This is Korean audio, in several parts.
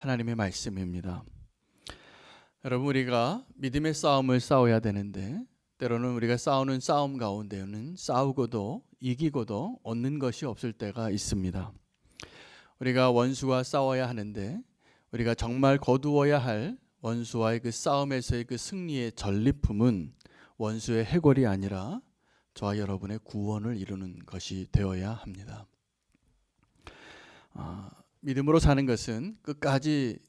하나님의 말씀입니다. 여러분, 우리가 믿음의 싸움을 싸워야 되는데 때로는 우리가 싸우는 싸움 가운데는 싸우고도 이기고도 얻는 것이 없을 때가 있습니다. 우리가 원수와 싸워야 하는데 우리가 정말 거두어야 할 원수와의 그 싸움에서의 그 승리의 전리품은 원수의 해골이 아니라 저와 여러분의 구원을 이루는 것이 되어야 합니다. 믿음으로 사는 것은 끝까지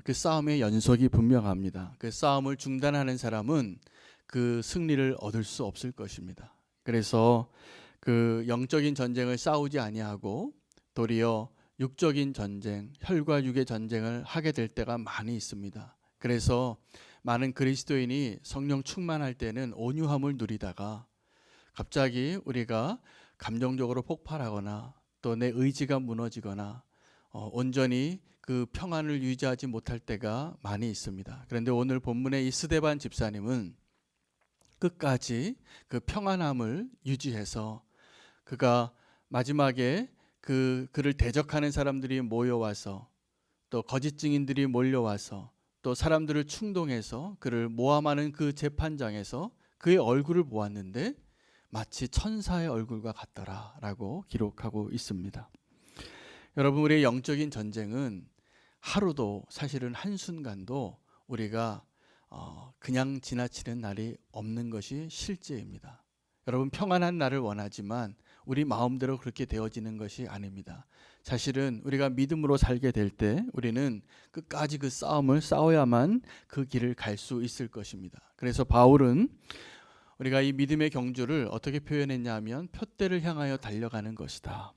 그 싸움의 연속이 분명합니다. 그 싸움을 중단하는 사람은 그 승리를 얻을 수 없을 것입니다. 그래서 그 영적인 전쟁을 싸우지 아니하고 도리어 육적인 전쟁, 혈과 육의 전쟁을 하게 될 때가 많이 있습니다. 그래서 많은 그리스도인이 성령 충만할 때는 온유함을 누리다가 갑자기 우리가 감정적으로 폭발하거나 또 내 의지가 무너지거나 온전히 그 평안을 유지하지 못할 때가 많이 있습니다. 그런데 오늘 본문의 이 스데반 집사님은 끝까지 그 평안함을 유지해서 그가 마지막에 그를 대적하는 사람들이 모여와서 또 거짓 증인들이 몰려와서 또 사람들을 충동해서 그를 모함하는 그 재판장에서 그의 얼굴을 보았는데 마치 천사의 얼굴과 같더라라고 기록하고 있습니다. 여러분, 우리의 영적인 전쟁은 하루도 사실은 한순간도 우리가 그냥 지나치는 날이 없는 것이 실제입니다. 여러분, 평안한 날을 원하지만 우리 마음대로 그렇게 되어지는 것이 아닙니다. 사실은 우리가 믿음으로 살게 될 때 우리는 끝까지 그 싸움을 싸워야만 그 길을 갈 수 있을 것입니다. 그래서 바울은 우리가 이 믿음의 경주를 어떻게 표현했냐 하면 표대를 향하여 달려가는 것이다.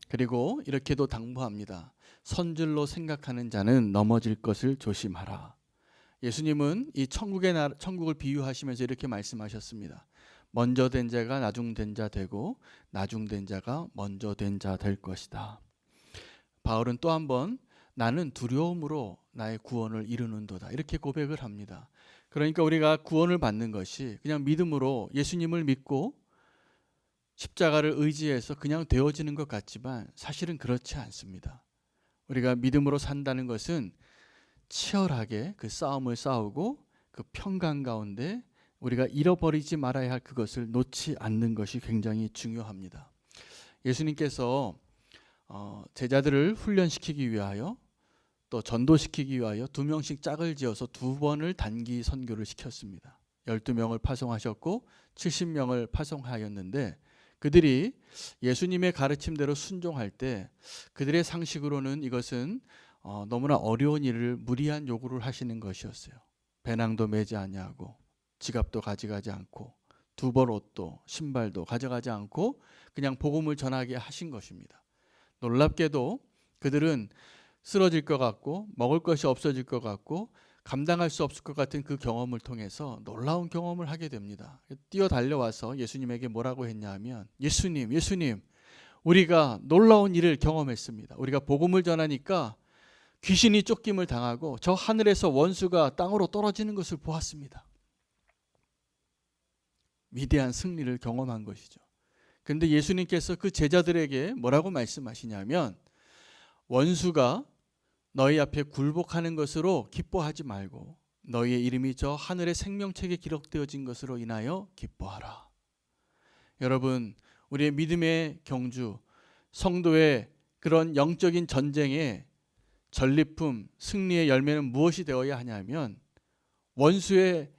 그리고 이렇게도 당부합니다. 선줄로 생각하는 자는 넘어질 것을 조심하라. 예수님은 이 천국을 비유하시면서 이렇게 말씀하셨습니다. 먼저 된 자가 나중된 자 되고 나중된 자가 먼저 된 자 될 것이다. 바울은 또 한 번 나는 두려움으로 나의 구원을 이루는도다 이렇게 고백을 합니다. 그러니까 우리가 구원을 받는 것이 그냥 믿음으로 예수님을 믿고 십자가를 의지해서 그냥 되어지는 것 같지만 사실은 그렇지 않습니다. 우리가 믿음으로 산다는 것은 치열하게 그 싸움을 싸우고 그 평강 가운데 우리가 잃어버리지 말아야 할 그것을 놓지 않는 것이 굉장히 중요합니다. 예수님께서 제자들을 훈련시키기 위하여 또 전도시키기 위하여 2명씩 짝을 지어서 2번을 단기 선교를 시켰습니다. 12명을 파송하셨고 70명을 파송하였는데 그들이 예수님의 가르침대로 순종할 때 그들의 상식으로는 이것은 너무나 어려운 일을 무리한 요구를 하시는 것이었어요. 배낭도 매지 아니하고 지갑도 가져가지 않고 2벌 옷도 신발도 가져가지 않고 그냥 복음을 전하게 하신 것입니다. 놀랍게도 그들은 쓰러질 것 같고 먹을 것이 없어질 것 같고 감당할 수 없을 것 같은 그 경험을 통해서 놀라운 경험을 하게 됩니다. 뛰어 달려와서 예수님에게 뭐라고 했냐 하면 예수님 우리가 놀라운 일을 경험했습니다. 우리가 복음을 전하니까 귀신이 쫓김을 당하고 저 하늘에서 원수가 땅으로 떨어지는 것을 보았습니다. 위대한 승리를 경험한 것이죠. 그런데 예수님께서 그 제자들에게 뭐라고 말씀하시냐면 원수가 너희 앞에 굴복하는 것으로 기뻐하지 말고 너희의 이름이 저 하늘의 생명책에 기록되어진 것으로 인하여 기뻐하라. 여러분, 우리의 믿음의 경주, 성도의 그런 영적인 전쟁의 전리품, 승리의 열매는 무엇이 되어야 하냐면 원수의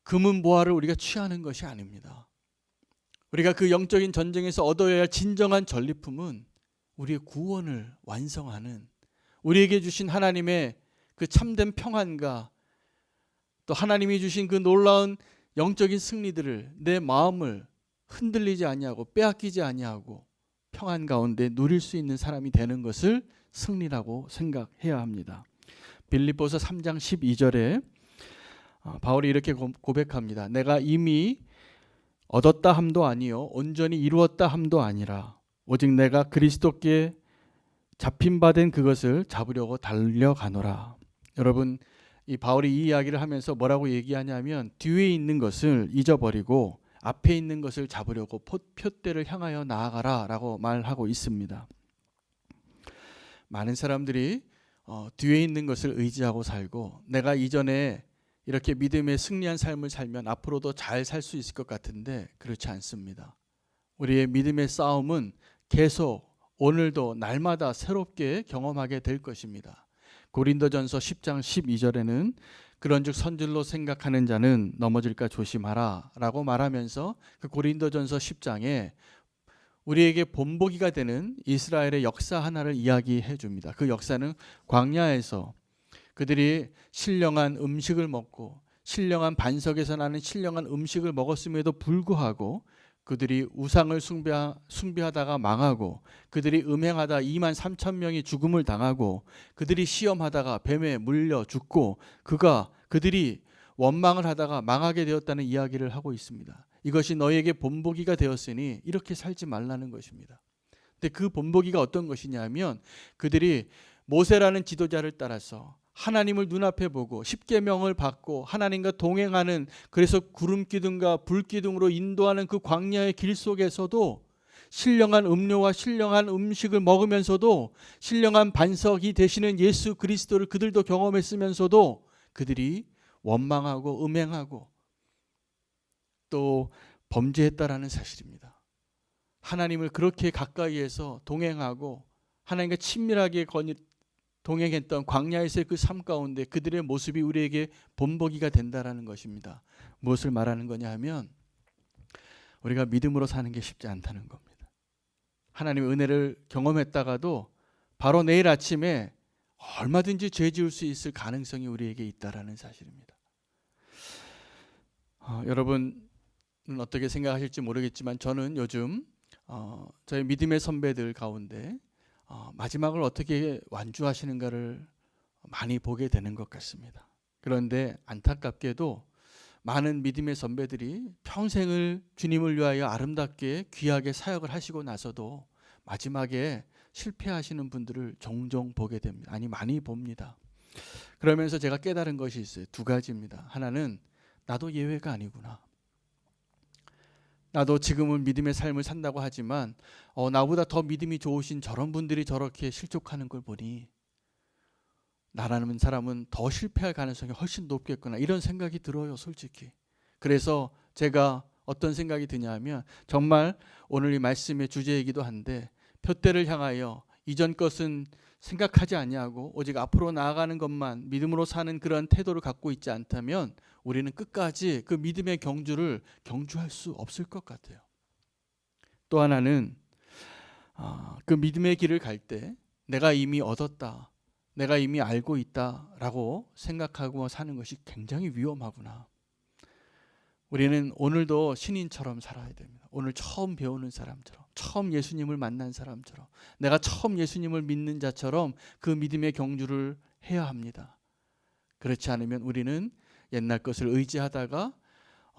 금은보화를 우리가 취하는 것이 아닙니다. 우리가 그 영적인 전쟁에서 얻어야 할 진정한 전리품은 우리의 구원을 완성하는 우리에게 주신 하나님의 그 참된 평안과 또 하나님이 주신 그 놀라운 영적인 승리들을 내 마음을 흔들리지 아니하고 빼앗기지 아니하고 평안 가운데 누릴 수 있는 사람이 되는 것을 승리라고 생각해야 합니다. 빌립보서 3장 12절에 바울이 이렇게 고백합니다. 내가 이미 얻었다 함도 아니요 온전히 이루었다 함도 아니라 오직 내가 그리스도께 잡힌 바 된 그것을 잡으려고 달려가노라. 여러분, 이 바울이 이 이야기를 하면서 뭐라고 얘기하냐면 뒤에 있는 것을 잊어버리고 앞에 있는 것을 잡으려고 표대를 향하여 나아가라 라고 말하고 있습니다. 많은 사람들이 뒤에 있는 것을 의지하고 살고 내가 이전에 이렇게 믿음의 승리한 삶을 살면 앞으로도 잘 살 수 있을 것 같은데 그렇지 않습니다. 우리의 믿음의 싸움은 계속 오늘도 날마다 새롭게 경험하게 될 것입니다. 고린도전서 10장 12절에는 그런즉 선질로 생각하는 자는 넘어질까 조심하라 라고 말하면서 그 고린도전서 10장에 우리에게 본보기가 되는 이스라엘의 역사 하나를 이야기해 줍니다. 그 역사는 광야에서 그들이 신령한 음식을 먹고 신령한 반석에서 나는 신령한 음식을 먹었음에도 불구하고 그들이 우상을 숭배하다가 망하고 그들이 음행하다 2만 3천 명이 죽음을 당하고 그들이 시험하다가 뱀에 물려 죽고 그들이 원망을 하다가 망하게 되었다는 이야기를 하고 있습니다. 이것이 너희에게 본보기가 되었으니 이렇게 살지 말라는 것입니다. 근데 그 본보기가 어떤 것이냐면 그들이 모세라는 지도자를 따라서 하나님을 눈앞에 보고 십계명을 받고 하나님과 동행하는, 그래서 구름 기둥과 불 기둥으로 인도하는 그 광야의 길 속에서도 신령한 음료와 신령한 음식을 먹으면서도 신령한 반석이 되시는 예수 그리스도를 그들도 경험했으면서도 그들이 원망하고 음행하고 또 범죄했다라는 사실입니다. 하나님을 그렇게 가까이에서 동행하고 하나님과 친밀하게 동행했던 광야에서의 그 삶 가운데 그들의 모습이 우리에게 본보기가 된다라는 것입니다. 무엇을 말하는 거냐 하면 우리가 믿음으로 사는 게 쉽지 않다는 겁니다. 하나님의 은혜를 경험했다가도 바로 내일 아침에 얼마든지 죄 지을 수 있을 가능성이 우리에게 있다라는 사실입니다. 여러분은 어떻게 생각하실지 모르겠지만 저는 요즘 저희 믿음의 선배들 가운데 마지막을 어떻게 완주하시는가를 많이 보게 되는 것 같습니다. 그런데 안타깝게도 많은 믿음의 선배들이 평생을 주님을 위하여 아름답게 귀하게 사역을 하시고 나서도 마지막에 실패하시는 분들을 종종 보게 됩니다. 아니, 많이 봅니다. 그러면서 제가 깨달은 것이 있어요. 두 가지입니다. 하나는 나도 예외가 아니구나. 나도 지금은 믿음의 삶을 산다고 하지만 나보다 더 믿음이 좋으신 저런 분들이 저렇게 실족하는 걸 보니 나라는 사람은 더 실패할 가능성이 훨씬 높겠구나, 이런 생각이 들어요, 솔직히. 그래서 제가 어떤 생각이 드냐면 정말 오늘 이 말씀의 주제이기도 한데 표대를 향하여 이전 것은 생각하지 아니하고 오직 앞으로 나아가는 것만 믿음으로 사는 그런 태도를 갖고 있지 않다면 우리는 끝까지 그 믿음의 경주를 경주할 수 없을 것 같아요. 또 하나는 그 믿음의 길을 갈 때 내가 이미 얻었다, 내가 이미 알고 있다라고 생각하고 사는 것이 굉장히 위험하구나. 우리는 오늘도 신인처럼 살아야 됩니다. 오늘 처음 배우는 사람처럼, 처음 예수님을 만난 사람처럼, 내가 처음 예수님을 믿는 자처럼 그 믿음의 경주를 해야 합니다. 그렇지 않으면 우리는 옛날 것을 의지하다가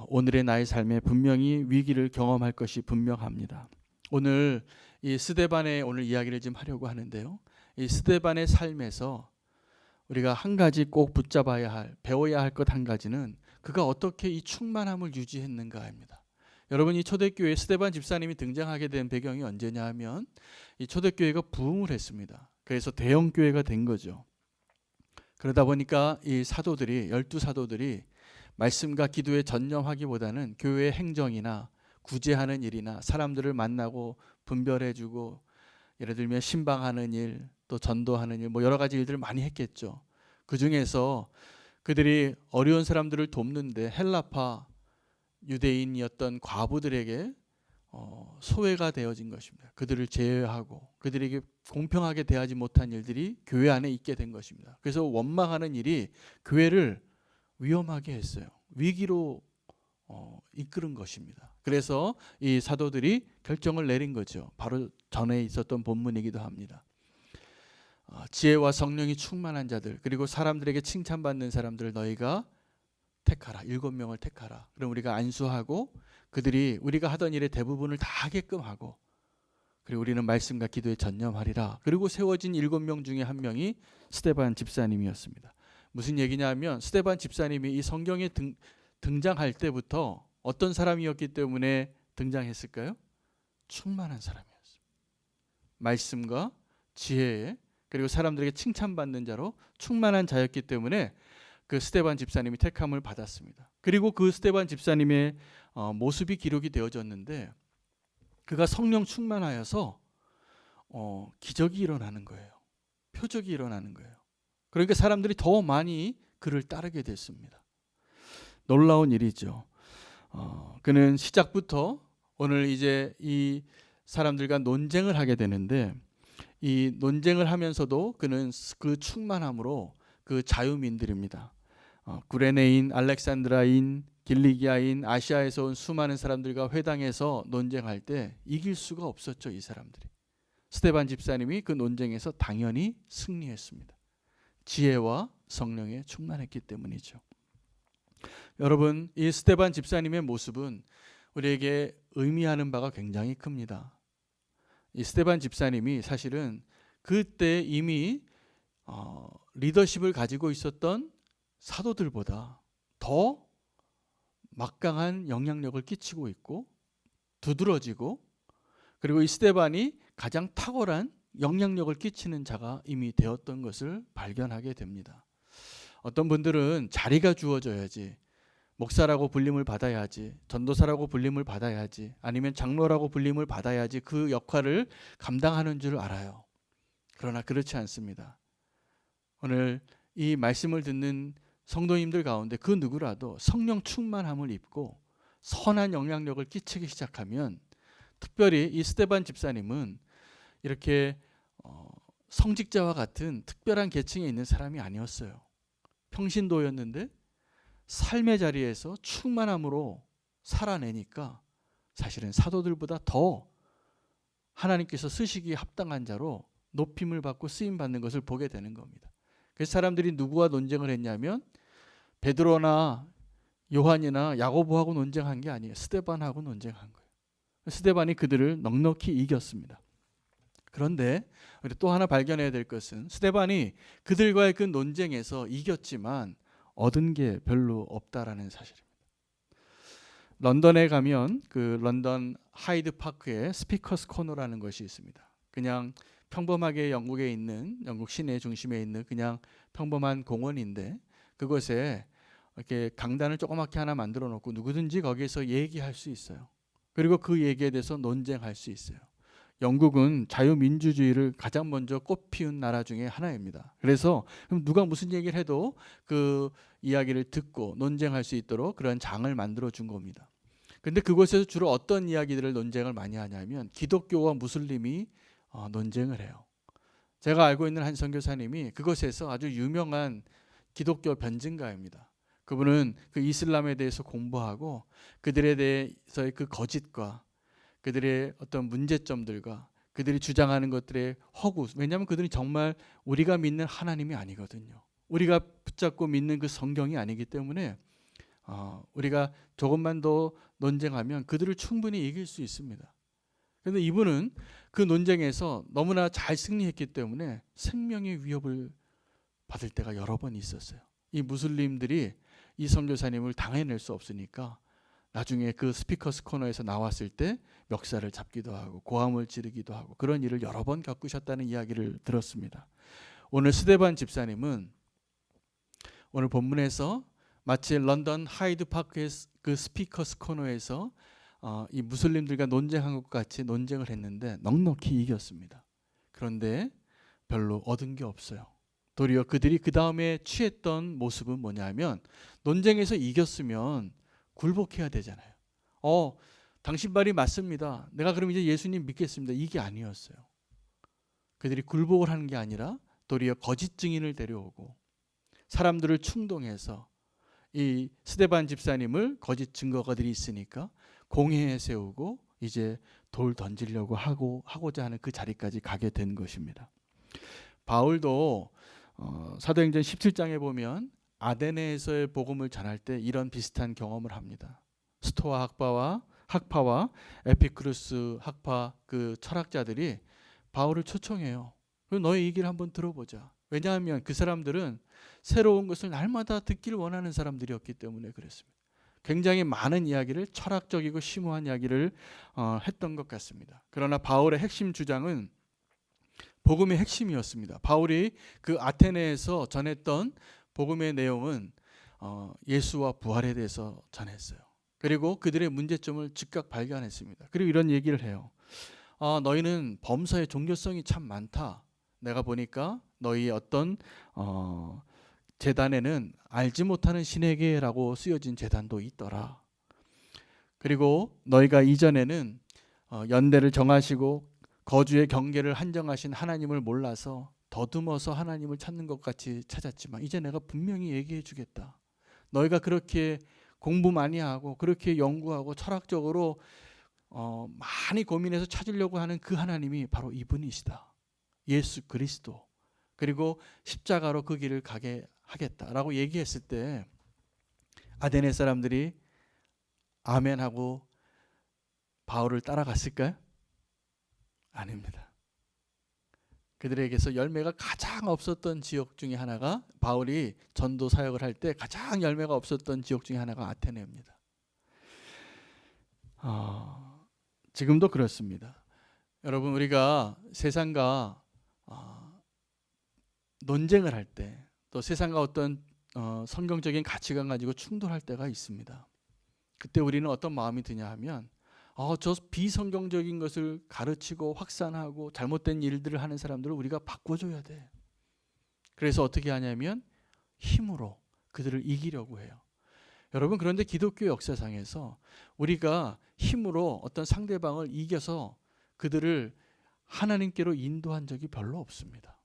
오늘의 나의 삶에 분명히 위기를 경험할 것이 분명합니다. 오늘 이 스데반의 오늘 이야기를 좀 하려고 하는데요. 이 스데반의 삶에서 우리가 한 가지 꼭 붙잡아야 할, 배워야 할 것 한 가지는 그가 어떻게 이 충만함을 유지했는가입니다. 여러분, 이 초대교회 스데반 집사님이 등장하게 된 배경이 언제냐 하면 이 초대교회가 부흥을 했습니다. 그래서 대형 교회가 된 거죠. 그러다 보니까 이 사도들이, 12사도들이 말씀과 기도에 전념하기보다는 교회의 행정이나 구제하는 일이나 사람들을 만나고 분별해주고 예를 들면 신방하는 일, 또 전도하는 일, 여러 가지 일들을 많이 했겠죠. 그 중에서 그들이 어려운 사람들을 돕는데 헬라파 유대인이었던 과부들에게 소외가 되어진 것입니다. 그들을 제외하고 그들에게 공평하게 대하지 못한 일들이 교회 안에 있게 된 것입니다. 그래서 원망하는 일이 교회를 위험하게 했어요. 위기로 이끄는 것입니다. 그래서 이 사도들이 결정을 내린 거죠. 바로 전에 있었던 본문이기도 합니다. 지혜와 성령이 충만한 자들, 그리고 사람들에게 칭찬받는 사람들을 너희가 택하라. 7명을 택하라. 그럼 우리가 안수하고 그들이 우리가 하던 일의 대부분을 다 하게끔 하고, 그리고 우리는 말씀과 기도에 전념하리라. 그리고 세워진 7명 중에 한 명이 스데반 집사님이었습니다. 무슨 얘기냐 하면 스데반 집사님이 이 성경에 등장할 때부터 어떤 사람이었기 때문에 등장했을까요? 충만한 사람이었습니다. 말씀과 지혜에 그리고 사람들에게 칭찬받는 자로 충만한 자였기 때문에 그 스데반 집사님이 택함을 받았습니다. 그리고 그 스데반 집사님의 모습이 기록이 되어졌는데 그가 성령 충만하여서 기적이 일어나는 거예요. 표적이 일어나는 거예요. 그러니까 사람들이 더 많이 그를 따르게 됐습니다. 놀라운 일이죠. 그는 시작부터 오늘 이제 이 사람들과 논쟁을 하게 되는데 이 논쟁을 하면서도 그는 그 충만함으로 그 자유민들입니다. 구레네인, 알렉산드라인, 길리기아인, 아시아에서 온 수많은 사람들과 회당에서 논쟁할 때 이길 수가 없었죠. 이 사람들이. 스데반 집사님이 그 논쟁에서 당연히 승리했습니다. 지혜와 성령에 충만했기 때문이죠. 여러분, 이 스데반 집사님의 모습은 우리에게 의미하는 바가 굉장히 큽니다. 이 스데반 집사님이 사실은 그때 이미 리더십을 가지고 있었던 사도들보다 더 막강한 영향력을 끼치고 있고 두드러지고 그리고 이 스데반이 가장 탁월한 영향력을 끼치는 자가 이미 되었던 것을 발견하게 됩니다. 어떤 분들은 자리가 주어져야지, 목사라고 불림을 받아야지, 전도사라고 불림을 받아야지, 아니면 장로라고 불림을 받아야지 그 역할을 감당하는 줄 알아요. 그러나 그렇지 않습니다. 오늘 이 말씀을 듣는 성도님들 가운데 그 누구라도 성령 충만함을 입고 선한 영향력을 끼치기 시작하면, 특별히 이 스데반 집사님은 이렇게 성직자와 같은 특별한 계층에 있는 사람이 아니었어요. 평신도였는데 삶의 자리에서 충만함으로 살아내니까 사실은 사도들보다 더 하나님께서 쓰시기에 합당한 자로 높임을 받고 쓰임 받는 것을 보게 되는 겁니다. 그래서 사람들이 누구와 논쟁을 했냐면 베드로나 요한이나 야고보하고 논쟁한 게 아니에요. 스데반하고 논쟁한 거예요. 스데반이 그들을 넉넉히 이겼습니다. 그런데 우리 또 하나 발견해야 될 것은 스데반이 그들과의 그 논쟁에서 이겼지만 얻은 게 별로 없다라는 사실입니다. 런던에 가면 그 런던 하이드 파크에 스피커스 코너라는 것이 있습니다. 그냥 평범하게 영국에 있는, 영국 시내 중심에 있는 그냥 평범한 공원인데 그곳에 이렇게 강단을 조그맣게 하나 만들어 놓고 누구든지 거기에서 얘기할 수 있어요. 그리고 그 얘기에 대해서 논쟁할 수 있어요. 영국은 자유민주주의를 가장 먼저 꽃피운 나라 중에 하나입니다. 그래서 누가 무슨 얘기를 해도 그 이야기를 듣고 논쟁할 수 있도록 그런 장을 만들어 준 겁니다. 근데 그곳에서 주로 어떤 이야기들을 논쟁을 많이 하냐면 기독교와 무슬림이 논쟁을 해요. 제가 알고 있는 한 선교사님이 그곳에서 아주 유명한 기독교 변증가입니다. 그분은 그 이슬람에 대해서 공부하고 그들에 대해서의 그 거짓과 그들의 어떤 문제점들과 그들이 주장하는 것들의 허구, 왜냐하면 그들이 정말 우리가 믿는 하나님이 아니거든요. 우리가 붙잡고 믿는 그 성경이 아니기 때문에 우리가 조금만 더 논쟁하면 그들을 충분히 이길 수 있습니다. 그런데 이분은 그 논쟁에서 너무나 잘 승리했기 때문에 생명의 위협을 받을 때가 여러 번 있었어요. 이 무슬림들이 이 선교사님을 당해낼 수 없으니까 나중에 그 스피커스 코너에서 나왔을 때 멱살을 잡기도 하고 고함을 지르기도 하고 그런 일을 여러 번 겪으셨다는 이야기를 들었습니다. 오늘 스데반 집사님은 오늘 본문에서 마치 런던 하이드 파크의 그 스피커스 코너에서 이 무슬림들과 논쟁한 것 같이 논쟁을 했는데 넉넉히 이겼습니다. 그런데 별로 얻은 게 없어요. 도리어 그들이 그 다음에 취했던 모습은 뭐냐면 논쟁에서 이겼으면 굴복해야 되잖아요. 당신 말이 맞습니다. 내가 그럼 이제 예수님 믿겠습니다. 이게 아니었어요. 그들이 굴복을 하는 게 아니라 도리어 거짓 증인을 데려오고 사람들을 충동해서 이 스데반 집사님을 거짓 증거가들이 있으니까 공회에 세우고 이제 돌 던지려고 하고자 하는 그 자리까지 가게 된 것입니다. 바울도 사도행전 17장에 보면 아데네에서의 복음을 전할 때 이런 비슷한 경험을 합니다. 스토아 학파와 에피크루스 학파 그 철학자들이 바울을 초청해요. 너의 얘기를 한번 들어보자. 왜냐하면 그 사람들은 새로운 것을 날마다 듣기를 원하는 사람들이었기 때문에 그랬습니다. 굉장히 많은 이야기를, 철학적이고 심오한 이야기를 했던 것 같습니다. 그러나 바울의 핵심 주장은 복음의 핵심이었습니다. 바울이 그 아테네에서 전했던 복음의 내용은 예수와 부활에 대해서 전했어요. 그리고 그들의 문제점을 즉각 발견했습니다. 그리고 이런 얘기를 해요. 너희는 범사의 종교성이 참 많다. 내가 보니까 너희 어떤 제단에는 알지 못하는 신에게라고 쓰여진 제단도 있더라. 그리고 너희가 이전에는 연대를 정하시고 거주의 경계를 한정하신 하나님을 몰라서 더듬어서 하나님을 찾는 것 같이 찾았지만 이제 내가 분명히 얘기해 주겠다. 너희가 그렇게 공부 많이 하고 그렇게 연구하고 철학적으로 많이 고민해서 찾으려고 하는 그 하나님이 바로 이분이시다. 예수 그리스도. 그리고 십자가로 그 길을 가게 하겠다라고 얘기했을 때 아테네 사람들이 아멘하고 바울을 따라갔을까요? 아닙니다. 그들에게서 열매가 가장 없었던 지역 중에 하나가 바울이 전도 사역을 할 때 가장 열매가 없었던 지역 중에 하나가 아테네입니다. 지금도 그렇습니다. 여러분 우리가 세상과 논쟁을 할 때 또 세상과 어떤 성경적인 가치관 가지고 충돌할 때가 있습니다. 그때 우리는 어떤 마음이 드냐 하면 저 비성경적인 것을 가르치고 확산하고 잘못된 일들을 하는 사람들을 우리가 바꿔줘야 돼. 그래서 어떻게 하냐면 힘으로 그들을 이기려고 해요. 여러분 그런데 기독교 역사상에서 우리가 힘으로 어떤 상대방을 이겨서 그들을 하나님께로 인도한 적이 별로 없습니다.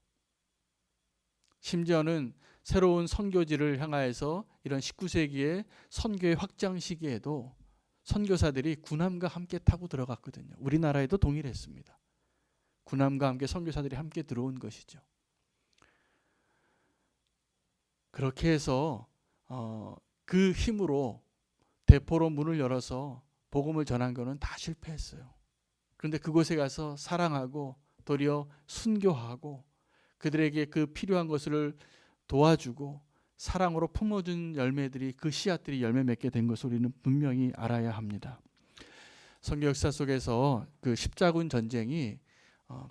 심지어는 새로운 선교지를 향하여서 이런 19세기의 선교의 확장 시기에도 선교사들이 군함과 함께 타고 들어갔거든요. 우리나라에도 동일했습니다. 군함과 함께 선교사들이 함께 들어온 것이죠. 그렇게 해서 그 힘으로 대포로 문을 열어서 복음을 전한 거는 다 실패했어요. 그런데 그곳에 가서 사랑하고 도리어 순교하고 그들에게 그 필요한 것을 도와주고 사랑으로 품어준 열매들이 그 씨앗들이 열매 맺게 된 것을 우리는 분명히 알아야 합니다. 선교 역사 속에서 그 십자군 전쟁이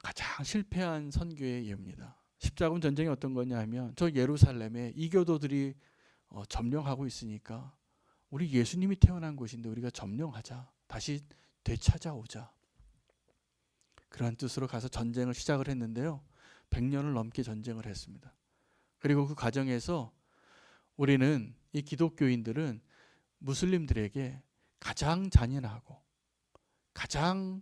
가장 실패한 선교의 예입니다. 십자군 전쟁이 어떤 거냐 하면 저 예루살렘에 이교도들이 점령하고 있으니까 우리 예수님이 태어난 곳인데 우리가 점령하자. 다시 되찾아오자. 그런 뜻으로 가서 전쟁을 시작을 했는데요. 100년을 넘게 전쟁을 했습니다. 그리고 그 과정에서 우리는 이 기독교인들은 무슬림들에게 가장 잔인하고 가장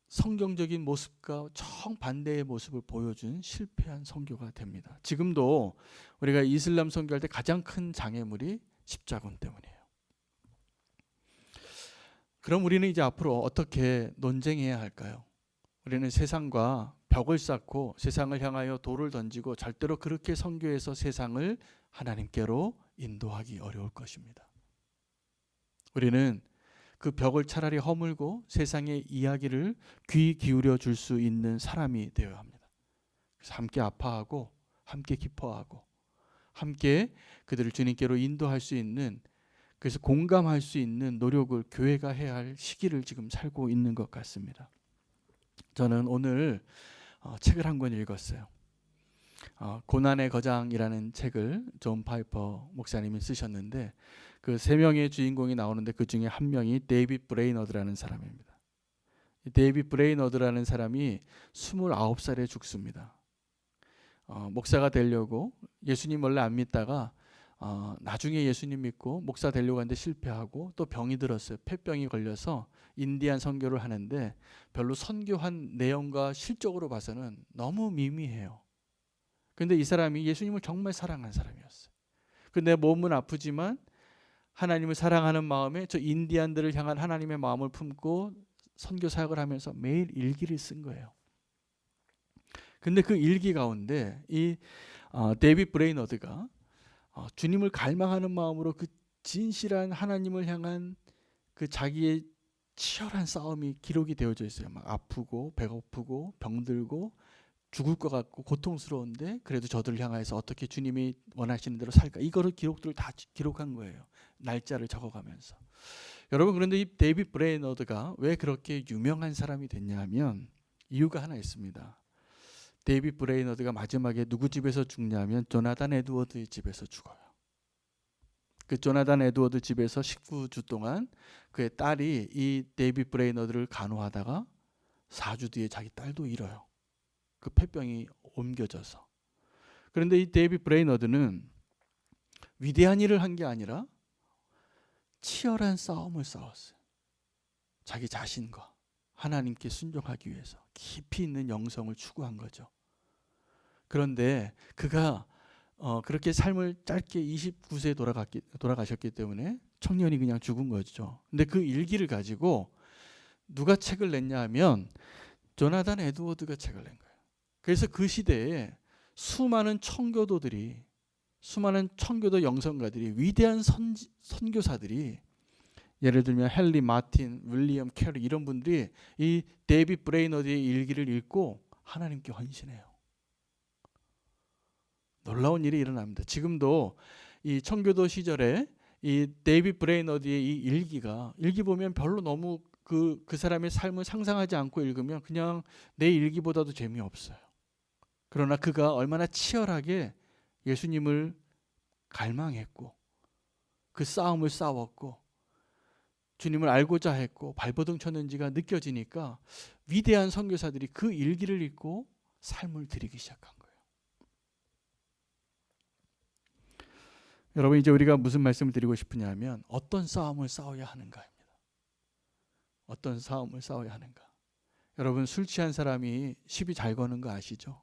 성경적인 모습과 정반대의 모습을 보여준 실패한 선교가 됩니다. 지금도 우리가 이슬람 선교할 때 가장 큰 장애물이 십자군 때문이에요. 그럼 우리는 이제 앞으로 어떻게 논쟁해야 할까요? 우리는 세상과 벽을 쌓고 세상을 향하여 돌을 던지고 절대로 그렇게 선교해서 세상을 하나님께로 인도하기 어려울 것입니다. 우리는 그 벽을 차라리 허물고 세상의 이야기를 귀 기울여 줄 수 있는 사람이 되어야 합니다. 그래서 함께 아파하고 함께 기뻐하고 함께 그들을 주님께로 인도할 수 있는, 그래서 공감할 수 있는 노력을 교회가 해야 할 시기를 지금 살고 있는 것 같습니다. 저는 오늘 책을 한 권 읽었어요. 고난의 거장이라는 책을 존 파이퍼 목사님이 쓰셨는데 그 세 명의 주인공이 나오는데 그 중에 한 명이 데이빗 브레이너드라는 사람입니다. 데이빗 브레이너드라는 사람이 29살에 죽습니다. 목사가 되려고 예수님 원래 안 믿다가 나중에 예수님 믿고 목사 되려고 하는데 실패하고 또 병이 들었어요. 폐병이 걸려서 인디안 선교를 하는데 별로 선교한 내용과 실적으로 봐서는 너무 미미해요. 근데 이 사람이 예수님을 정말 사랑한 사람이었어요. 내 몸은 아프지만 하나님을 사랑하는 마음에 저 인디안들을 향한 하나님의 마음을 품고 선교 사역을 하면서 매일 일기를 쓴 거예요. 근데 그 일기 가운데 이 데이빗 브레이너드가 주님을 갈망하는 마음으로 그 진실한 하나님을 향한 그 자기의 치열한 싸움이 기록이 되어져 있어요. 막 아프고 배고프고 병들고 죽을 것 같고 고통스러운데 그래도 저들을 향해서 어떻게 주님이 원하시는 대로 살까, 이거를 기록들을 다 기록한 거예요. 날짜를 적어가면서. 여러분, 그런데 이 데이빗 브레이너드가 왜 그렇게 유명한 사람이 됐냐 하면 이유가 하나 있습니다. 데이빗 브레이너드가 마지막에 누구 집에서 죽냐면 조나단 에드워드의 집에서 죽어요. 그 조나단 에드워드 집에서 19주 동안 그의 딸이 이 데이빗 브레이너드를 간호하다가 4주 뒤에 자기 딸도 잃어요. 그 폐병이 옮겨져서. 그런데 이 데이빗 브레이너드는 위대한 일을 한 게 아니라 치열한 싸움을 싸웠어요. 자기 자신과 하나님께 순종하기 위해서 깊이 있는 영성을 추구한 거죠. 그런데 그가 그렇게 삶을 짧게 29세에 돌아가셨기 때문에 청년이 그냥 죽은 거죠. 근데 그 일기를 가지고 누가 책을 냈냐 하면 조나단 에드워드가 책을 낸 거예요. 그래서 그 시대에 수많은 청교도 영성가들이, 위대한 선교사들이, 예를 들면 헨리 마틴, 윌리엄 캐리 이런 분들이 이 데이빗 브레이너드의 일기를 읽고 하나님께 헌신해요. 놀라운 일이 일어납니다. 지금도 이 청교도 시절에 이 데이빗 브레이너드의 이 일기 보면 별로 너무 그 사람의 삶을 상상하지 않고 읽으면 그냥 내 일기보다도 재미없어요. 그러나 그가 얼마나 치열하게 예수님을 갈망했고 그 싸움을 싸웠고 주님을 알고자 했고 발버둥 쳤는지가 느껴지니까 위대한 선교사들이 그 일기를 읽고 삶을 드리기 시작한 거예요. 여러분, 이제 우리가 무슨 말씀을 드리고 싶으냐면 어떤 싸움을 싸워야 하는가입니다. 어떤 싸움을 싸워야 하는가. 여러분, 술 취한 사람이 시비 잘 거는 거 아시죠?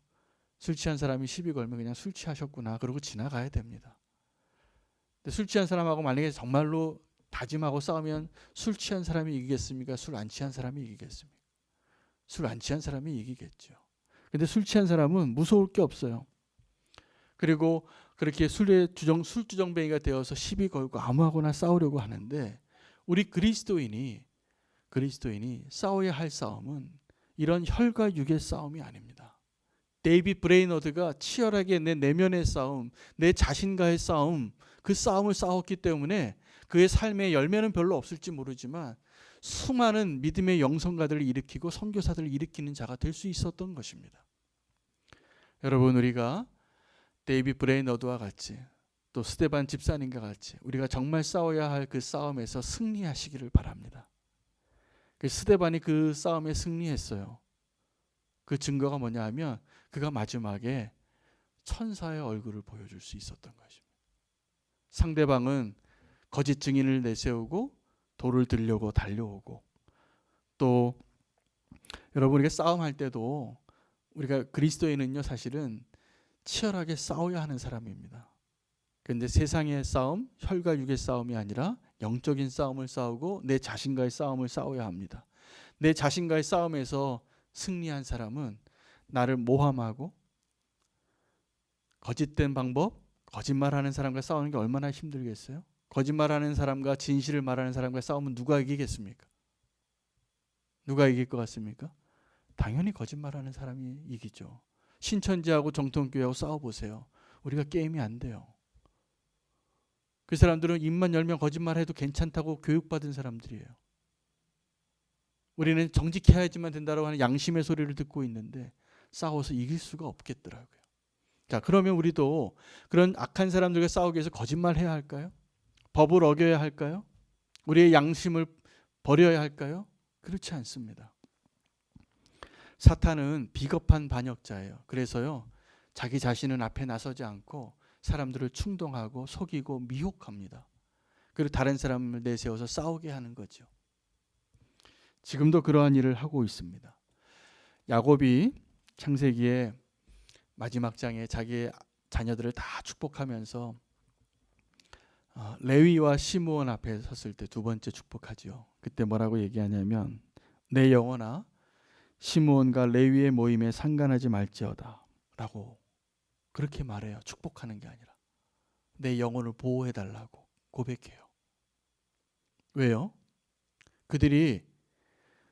술 취한 사람이 시비 걸면 그냥 술 취하셨구나 그러고 지나가야 됩니다. 근데 술 취한 사람하고 만약에 정말로 다짐하고 싸우면 술 취한 사람이 이기겠습니까? 술 안 취한 사람이 이기겠습니까? 술 안 취한 사람이 이기겠죠. 근데 술 취한 사람은 무서울 게 없어요. 그리고 그렇게 술주정뱅이가 되어서 시비 걸고 아무하고나 싸우려고 하는데 우리 그리스도인이 싸워야 할 싸움은 이런 혈과 육의 싸움이 아닙니다. 데이빗 브레이너드가 치열하게 내 내면의 싸움, 내 자신과의 싸움, 그 싸움을 싸웠기 때문에 그의 삶의 열매는 별로 없을지 모르지만 수많은 믿음의 영성가들을 일으키고 선교사들을 일으키는 자가 될 수 있었던 것입니다. 여러분, 우리가 데이빗 브레이너드와 같이 또 스데반 집사님과 같이 우리가 정말 싸워야 할 그 싸움에서 승리하시기를 바랍니다. 스데반이 그 싸움에 승리했어요. 그 증거가 뭐냐 하면 그가 마지막에 천사의 얼굴을 보여줄 수 있었던 것입니다. 상대방은 거짓 증인을 내세우고 돌을 들려고 달려오고, 또 여러분, 우리가 싸움할 때도 우리가 그리스도인은요 사실은 치열하게 싸워야 하는 사람입니다. 그런데 세상의 싸움, 혈과 육의 싸움이 아니라 영적인 싸움을 싸우고 내 자신과의 싸움을 싸워야 합니다. 내 자신과의 싸움에서 승리한 사람은 나를 모함하고 거짓된 방법, 거짓말하는 사람과 싸우는 게 얼마나 힘들겠어요? 거짓말하는 사람과 진실을 말하는 사람과 싸우면 누가 이기겠습니까? 누가 이길 것 같습니까? 당연히 거짓말하는 사람이 이기죠. 신천지하고 정통교회하고 싸워보세요. 우리가 게임이 안 돼요. 그 사람들은 입만 열면 거짓말해도 괜찮다고 교육받은 사람들이에요. 우리는 정직해야지만 된다고 하는 양심의 소리를 듣고 있는데 싸워서 이길 수가 없겠더라고요. 자, 그러면 우리도 그런 악한 사람들과 싸우기 위해서 거짓말해야 할까요? 법을 어겨야 할까요? 우리의 양심을 버려야 할까요? 그렇지 않습니다. 사탄은 비겁한 반역자예요. 그래서요, 자기 자신은 앞에 나서지 않고 사람들을 충동하고 속이고 미혹합니다. 그리고 다른 사람을 내세워서 싸우게 하는 거죠. 지금도 그러한 일을 하고 있습니다. 야곱이 창세기에 마지막 장에 자기의 자녀들을 다 축복하면서 레위와 시므온 앞에 섰을 때 두 번째 축복하지요. 그때 뭐라고 얘기하냐면 내 영혼아 시므온과 레위의 모임에 상관하지 말지어다 라고 그렇게 말해요. 축복하는 게 아니라 내 영혼을 보호해달라고 고백해요. 왜요? 그들이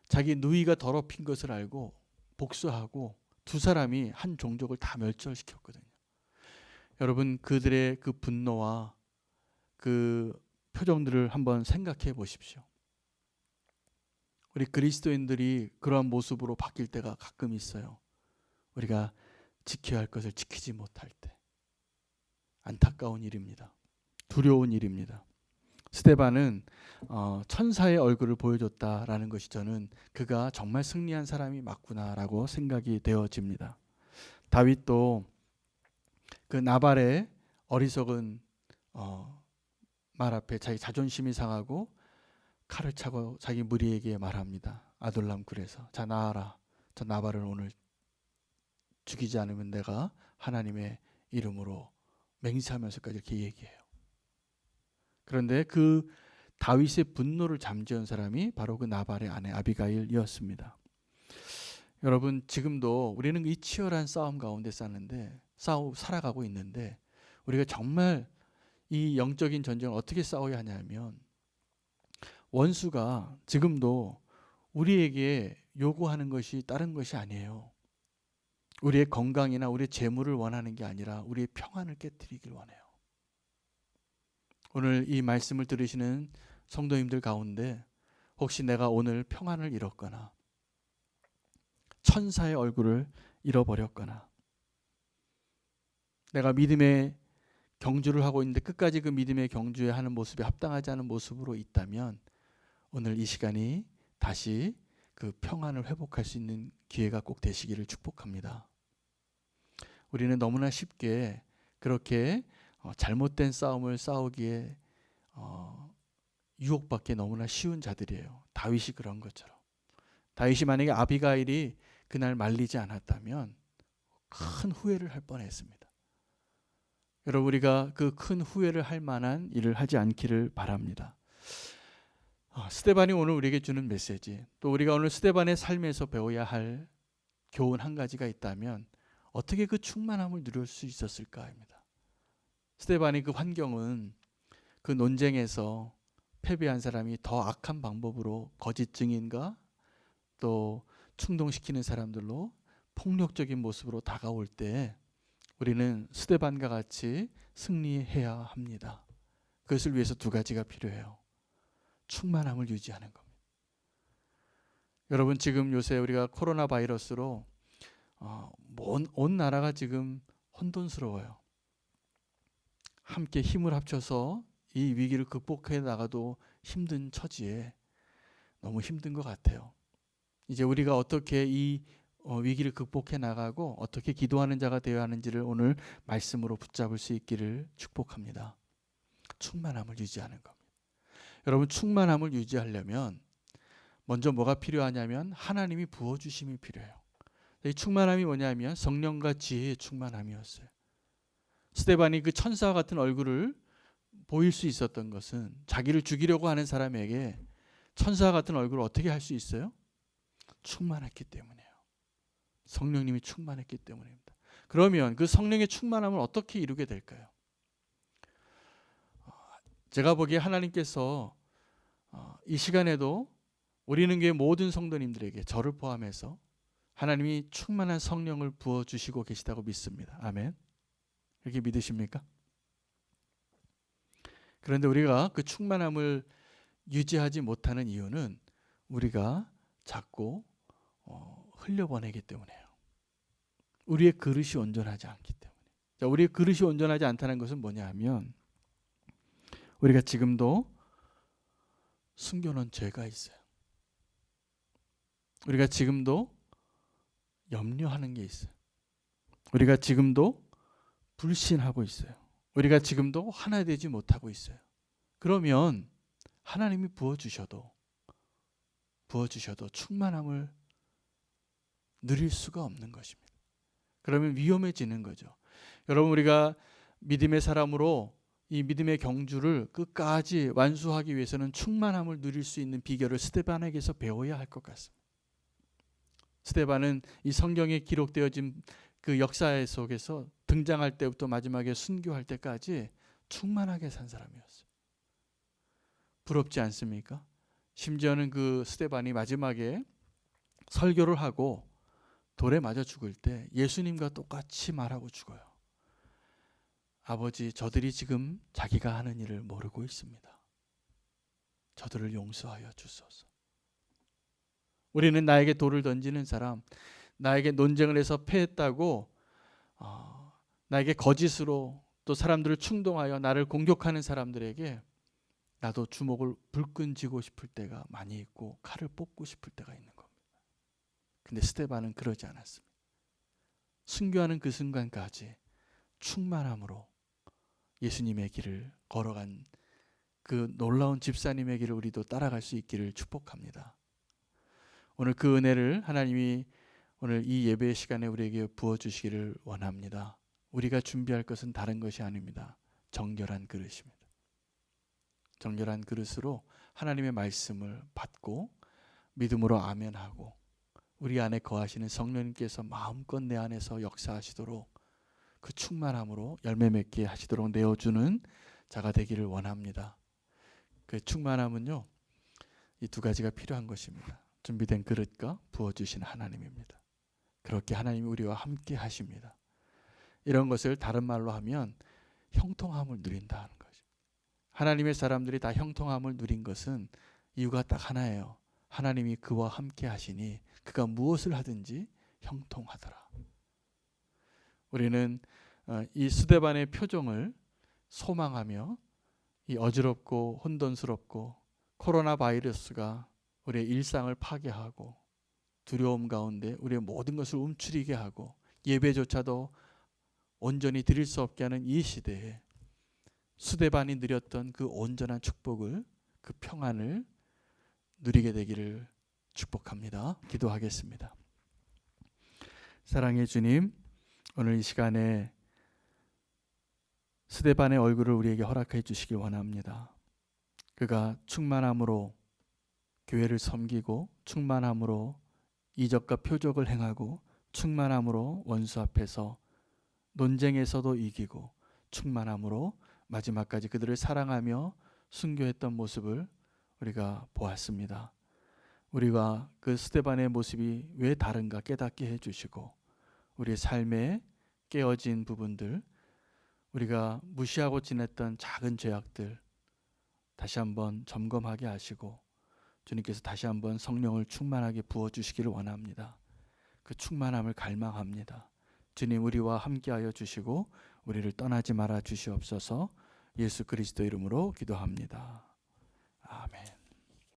자기 누이가 더럽힌 것을 알고 복수하고 두 사람이 한 종족을 다 멸절시켰거든요. 여러분, 그들의 그 분노와 그 표정들을 한번 생각해 보십시오. 우리 그리스도인들이 그러한 모습으로 바뀔 때가 가끔 있어요. 우리가 지켜야 할 것을 지키지 못할 때. 안타까운 일입니다. 두려운 일입니다. 스데반은 천사의 얼굴을 보여줬다라는 것이 저는 그가 정말 승리한 사람이 맞구나라고 생각이 되어집니다. 다윗도 그 나발의 어리석은 말 앞에 자기 자존심이 상하고 칼을 차고 자기 무리에게 말합니다. 아둘람 굴에서 자 나와라. 저 나발을 오늘 죽이지 않으면 내가 하나님의 이름으로 맹세하면서까지 이렇게 얘기해요. 그런데 그 다윗의 분노를 잠재운 사람이 바로 그 나발의 아내 아비가일이었습니다. 여러분 지금도 우리는 이 치열한 싸움 가운데 살아가고 있는데 우리가 정말 이 영적인 전쟁을 어떻게 싸워야 하냐면 원수가 지금도 우리에게 요구하는 것이 다른 것이 아니에요. 우리의 건강이나 우리의 재물을 원하는 게 아니라 우리의 평안을 깨뜨리길 원해요. 오늘 이 말씀을 들으시는 성도님들 가운데 혹시 내가 오늘 평안을 잃었거나 천사의 얼굴을 잃어버렸거나 내가 믿음의 경주를 하고 있는데 끝까지 그 믿음의 경주에 하는 모습이 합당하지 않은 모습으로 있다면 오늘 이 시간이 다시 그 평안을 회복할 수 있는 기회가 꼭 되시기를 축복합니다. 우리는 너무나 쉽게 그렇게 잘못된 싸움을 싸우기에 유혹받기 너무나 쉬운 자들이에요. 다윗이 그런 것처럼. 다윗이 만약에 아비가일이 그날 말리지 않았다면 큰 후회를 할 뻔했습니다. 여러분 우리가 그 큰 후회를 할 만한 일을 하지 않기를 바랍니다. 스데반이 오늘 우리에게 주는 메시지, 또 우리가 오늘 스데반의 삶에서 배워야 할 교훈 한 가지가 있다면 어떻게 그 충만함을 누릴 수 있었을까입니다. 스데반의 그 환경은 그 논쟁에서 패배한 사람이 더 악한 방법으로 거짓 증인과 또 충동시키는 사람들로 폭력적인 모습으로 다가올 때 우리는 스데반과 같이 승리해야 합니다. 그것을 위해서 두 가지가 필요해요. 충만함을 유지하는 겁니다. 여러분 지금 요새 우리가 코로나 바이러스로 온 나라가 지금 혼돈스러워요. 함께 힘을 합쳐서 이 위기를 극복해 나가도 힘든 처지에 너무 힘든 것 같아요. 이제 우리가 어떻게 이 위기를 극복해 나가고 어떻게 기도하는 자가 되어야 하는지를 오늘 말씀으로 붙잡을 수 있기를 축복합니다. 충만함을 유지하는 겁니다. 여러분 충만함을 유지하려면 먼저 뭐가 필요하냐면 하나님이 부어주심이 필요해요. 이 충만함이 뭐냐면 성령과 지혜의 충만함이었어요. 스데반이 그 천사와 같은 얼굴을 보일 수 있었던 것은 자기를 죽이려고 하는 사람에게 천사와 같은 얼굴을 어떻게 할 수 있어요? 충만했기 때문이에요. 성령님이 충만했기 때문입니다. 그러면 그 성령의 충만함을 어떻게 이루게 될까요? 제가 보기에 하나님께서 이 시간에도 우리는 교회 모든 성도님들에게 저를 포함해서 하나님이 충만한 성령을 부어주시고 계시다고 믿습니다. 아멘. 그렇게 믿으십니까? 그런데 우리가 그 충만함을 유지하지 못하는 이유는 우리가 자꾸 흘려보내기 때문이에요. 우리의 그릇이 온전하지 않기 때문에. 자, 우리의 그릇이 온전하지 않다는 것은 뭐냐 하면 우리가 지금도 숨겨놓은 죄가 있어요. 우리가 지금도 염려하는 게 있어요. 우리가 지금도 불신하고 있어요. 우리가 지금도 하나 되지 못하고 있어요. 그러면 하나님이 부어주셔도 충만함을 누릴 수가 없는 것입니다. 그러면 위험해지는 거죠. 여러분 우리가 믿음의 사람으로 이 믿음의 경주를 끝까지 완수하기 위해서는 충만함을 누릴 수 있는 비결을 스데반에게서 배워야 할 것 같습니다. 스데반은 이 성경에 기록되어진 그 역사 속에서 등장할 때부터 마지막에 순교할 때까지 충만하게 산 사람이었어요. 부럽지 않습니까? 심지어는 그 스데반이 마지막에 설교를 하고 돌에 맞아 죽을 때 예수님과 똑같이 말하고 죽어요. 아버지, 저들이 지금 자기가 하는 일을 모르고 있습니다. 저들을 용서하여 주소서. 우리는 나에게 돌을 던지는 사람, 나에게 논쟁을 해서 패했다고 나에게 거짓으로 또 사람들을 충동하여 나를 공격하는 사람들에게 나도 주먹을 불끈 쥐고 싶을 때가 많이 있고 칼을 뽑고 싶을 때가 있는 겁니다. 근데 스데반은 그러지 않았습니다. 순교하는 그 순간까지 충만함으로 예수님의 길을 걸어간 그 놀라운 집사님의 길을 우리도 따라갈 수 있기를 축복합니다. 오늘 그 은혜를 하나님이 오늘 이 예배 시간에 우리에게 부어주시기를 원합니다. 우리가 준비할 것은 다른 것이 아닙니다. 정결한 그릇입니다. 정결한 그릇으로 하나님의 말씀을 받고 믿음으로 아멘하고 우리 안에 거하시는 성령님께서 마음껏 내 안에서 역사하시도록 그 충만함으로 열매 맺게 하시도록 내어주는 자가 되기를 원합니다. 그 충만함은요, 이 두 가지가 필요한 것입니다. 준비된 그릇과 부어주신 하나님입니다. 그렇게 하나님이 우리와 함께 하십니다. 이런 것을 다른 말로 하면 형통함을 누린다는 거죠. 하나님의 사람들이 다 형통함을 누린 것은 이유가 딱 하나예요. 하나님이 그와 함께 하시니 그가 무엇을 하든지 형통하더라. 우리는 이 스데반의 표정을 소망하며 이 어지럽고 혼돈스럽고 코로나 바이러스가 우리의 일상을 파괴하고 두려움 가운데 우리의 모든 것을 움츠리게 하고 예배조차도 온전히 드릴 수 없게 하는 이 시대에 스데반이 누렸던 그 온전한 축복을, 그 평안을 누리게 되기를 축복합니다. 기도하겠습니다. 사랑의 주님, 오늘 이 시간에 스데반의 얼굴을 우리에게 허락해 주시길 원합니다. 그가 충만함으로 교회를 섬기고 충만함으로 이적과 표적을 행하고 충만함으로 원수 앞에서 논쟁에서도 이기고 충만함으로 마지막까지 그들을 사랑하며 순교했던 모습을 우리가 보았습니다. 우리가 그 스데반의 모습이 왜 다른가 깨닫게 해주시고 우리의 삶에 깨어진 부분들, 우리가 무시하고 지냈던 작은 죄악들 다시 한번 점검하게 하시고 주님께서 다시 한번 성령을 충만하게 부어주시기를 원합니다. 그 충만함을 갈망합니다. 주님, 우리와 함께하여 주시고 우리를 떠나지 말아 주시옵소서. 예수 그리스도 이름으로 기도합니다. 아멘.